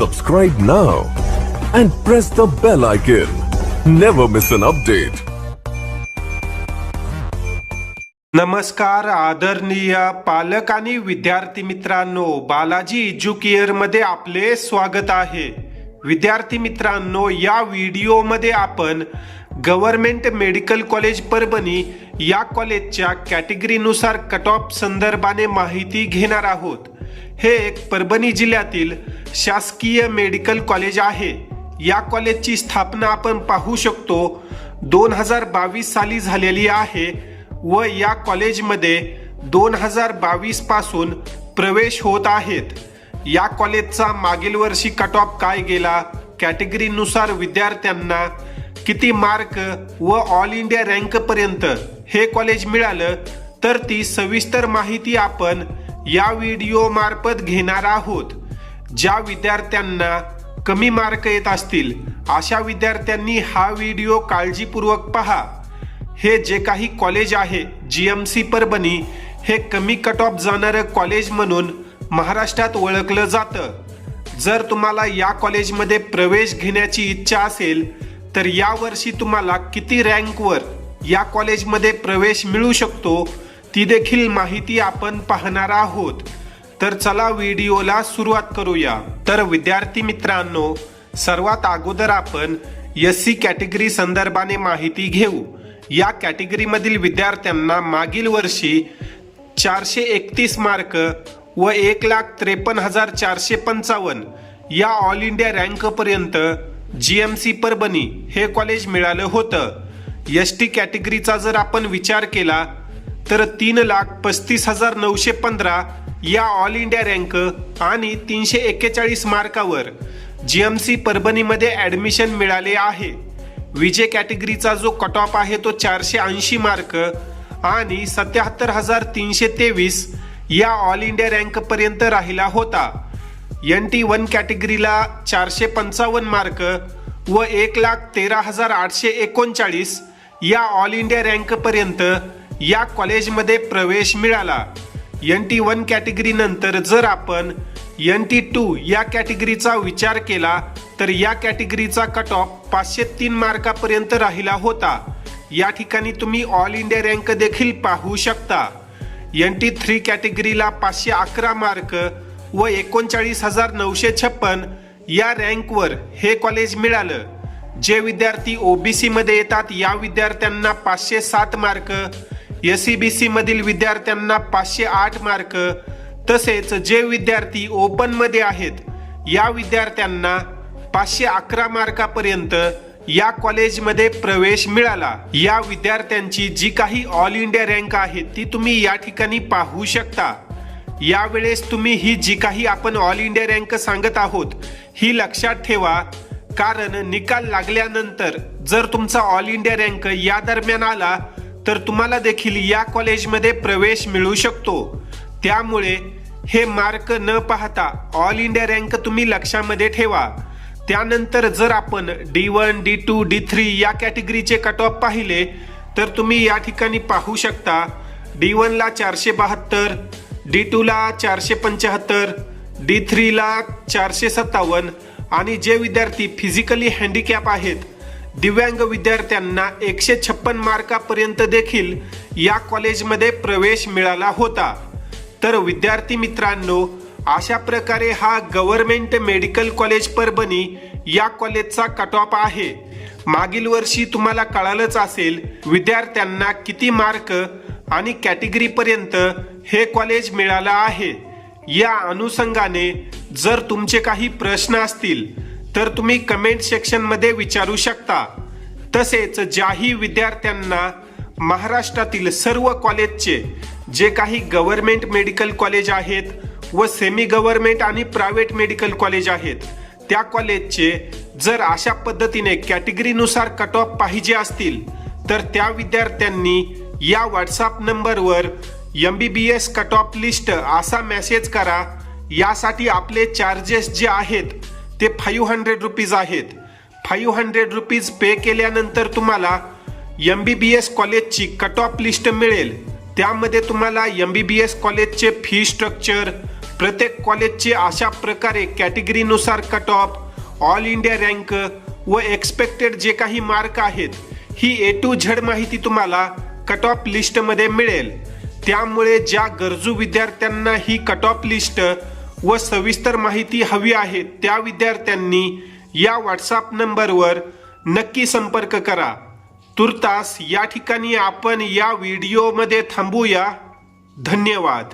Subscribe now and press the bell icon. Never miss an update. नमस्कार आदरणीय पालक आणि विद्यार्थी मित्रांनो, बालाजी एज्युकेअर मध्ये आपले स्वागत आहे। विद्यार्थी मित्रांनो, या व्हिडिओमध्ये आपण गव्हर्नमेंट मेडिकल कॉलेज परभणी या कॉलेजच्या कॅटेगरीनुसार कट ऑफ संदर्भाने माहिती घेणार आहोत। हे एक परभणी जिल्ह्यातील शासकीय मेडिकल कॉलेज आहे। या कॉलेजची स्थापना आपण पाहू शकतो 2022 साली झालेली आहे व या कॉलेजमध्ये 2022 पासून प्रवेश होत आहेत। या कॉलेजचा मागील वर्षी कट ऑफ काय गेला, कॅटेगरीनुसार विद्यार्थ्यांना किती मार्क व ऑल इंडिया रँक पर्यंत हे कॉलेज मिळालं, तर ती सविस्तर माहिती आपण या व्हिडिओ मार्फत घेणार आहोत। ज्या विद्यार्थ्यांना कमी मार्क येत असतील अशा विद्यार्थ्यांनी हा व्हिडिओ काळजीपूर्वक पहा। हे जे काही कॉलेज आहे जीएमसी परभणी, हे कमी कट ऑफ जाणारं कॉलेज म्हणून महाराष्ट्रात ओळखलं जातं। जर तुम्हाला या कॉलेजमध्ये प्रवेश घेण्याची इच्छा असेल तर या वर्षी तुम्हाला किती रँकवर या कॉलेजमध्ये प्रवेश मिळू शकतो ती देखील माहिती आपण पाहणार आहोत। तर चला व्हिडिओला सुरुवात करूया। तर विद्यार्थी मित्रांनो, सर्वात अगोदर आपण एससी कॅटेगरी संदर्भाने माहिती घेऊ। या कॅटेगरीमधील विद्यार्थ्यांना मागील वर्षी 431 मार्क व 1,53,455 या ऑल इंडिया रँक पर्यंत जीएमसी परभणी हे कॉलेज मिळालं होतं। एसटी कॅटेगरीचा जर आपण विचार केला तर 3,35,915 या ऑल इंडिया रँक आणि 341 मार्कावर जीएमसी परभणीमध्ये ऍडमिशन मिळाले आहे। विजय कॅटेगरीचा जो कट ऑफ आहे तो 480 मार्क आणि 77,323 या ऑल इंडिया रँक पर्यंत राहिला होता। NT1 कॅटेगरीला 455 मार्क व 1,13,839 या ऑल इंडिया रँक पर्यंत या कॉलेजमध्ये प्रवेश मिळाला। NT1 कॅटेगरी नंतर जर आपण NT2 या कॅटेगरीचा विचार केला तर या कॅटेगरीचा कट ऑफ 503 मार्कापर्यंत राहिला होता। या ठिकाणी तुम्ही ऑल इंडिया रँक देखील पाहू शकता। NT3 कॅटेगरीला 511 मार्क व 39,956 या रँकवर हे कॉलेज मिळालं। जे विद्यार्थी ओबीसी मध्ये येतात या विद्यार्थ्यांना 507 मार्क, SCBC मधील विद्यार्थ्यांना 508 मार्क, तसेच जे विद्यार्थी ओपन मध्ये आहेत या विद्यार्थ्यांना 511 मार्कापर्यंत या कॉलेजमध्ये प्रवेश मिळाला। या विद्यार्थ्यांची जी काही ऑल इंडिया रँक आहे ती तुम्ही या ठिकाणी पाहू शकता। यावेळेस तुम्ही ही जी काही आपण ऑल इंडिया रँक सांगत आहोत ही लक्षात ठेवा, कारण निकाल लागल्यानंतर जर तुमचा ऑल इंडिया रँक या दरम्यान आला तर तुम्हाला देखील या कॉलेजमध्ये प्रवेश मिळू शकतो। त्यामुळे हे मार्क न पाहता ऑल इंडिया रँक तुम्ही लक्षामध्ये ठेवा। त्यानंतर जर आपण D1, D2, D3 या कॅटेगरीचे कट ऑफ पाहिले तर तुम्ही या ठिकाणी पाहू शकता D1 ला 472, D2 ला 475, D3 ला 457 आणि जे विद्यार्थी फिजिकली हँडिकॅप आहेत, दिव्यांग विद्यार्थ्यांना 156 मार्कापर्यंत देखील या कॉलेजमध्ये प्रवेश मिळाला होता। तर विद्यार्थी मित्रांनो, अशा प्रकारे हा गव्हर्नमेंट मेडिकल कॉलेज परभणी या कॉलेजचा कट ऑफ आहे। मागील वर्षी तुम्हाला कळालंच असेल विद्यार्थ्यांना किती मार्क आणि कॅटेगरी पर्यंत हे कॉलेज मिळालं आहे। या अनुषंगाने जर तुमचे काही प्रश्न असतील तर तुम्ही कमेंट सेक्शन मध्ये विचारू शकता। तसेच ज्याही विद्यार्थ्यांना महाराष्ट्रातील सर्व कॉलेजचे जे काही गव्हर्नमेंट मेडिकल कॉलेज आहेत व सेमी गव्हर्नमेंट आणि प्रायव्हेट मेडिकल कॉलेज आहेत त्या कॉलेजचे जर अशा पद्धतीने कॅटेगरीनुसार कट ऑफ पाहिजे असतील तर त्या विद्यार्थ्यांनी या व्हॉट्सअप नंबरवर MBBS कट ऑफ लिस्ट असा मेसेज करा। यासाठी आपले चार्जेस जे आहेत ते 500 रुपीज आहेत। 500 रुपीज पे केल्यानंतर तुम्हाला MBBS कॉलेजची कट ऑफ लिस्ट मिळेल। त्यामध्ये तुम्हाला MBBS कॉलेजचे फी स्ट्रक्चर, प्रत्येक कॉलेजचे अशा प्रकारे कॅटेगरीनुसार cut off, all India rank व एक्सपेक्टेड जे काही मार्क आहेत, ही A to Z माहिती तुम्हाला कट ऑफ लिस्टमध्ये मिळेल. त्यामुळे ज्या गरजू विद्यार्थ्यांना ही कट ऑफ लिस्ट व सविस्तर माहिती हवी आहे त्या विद्यार्थ्यांनी या व्हॉट्सअप नंबरवर नक्की संपर्क करा. तुर्तास या ठिकाणी आपण या व्हिडिओमध्ये थांबूया. धन्यवाद.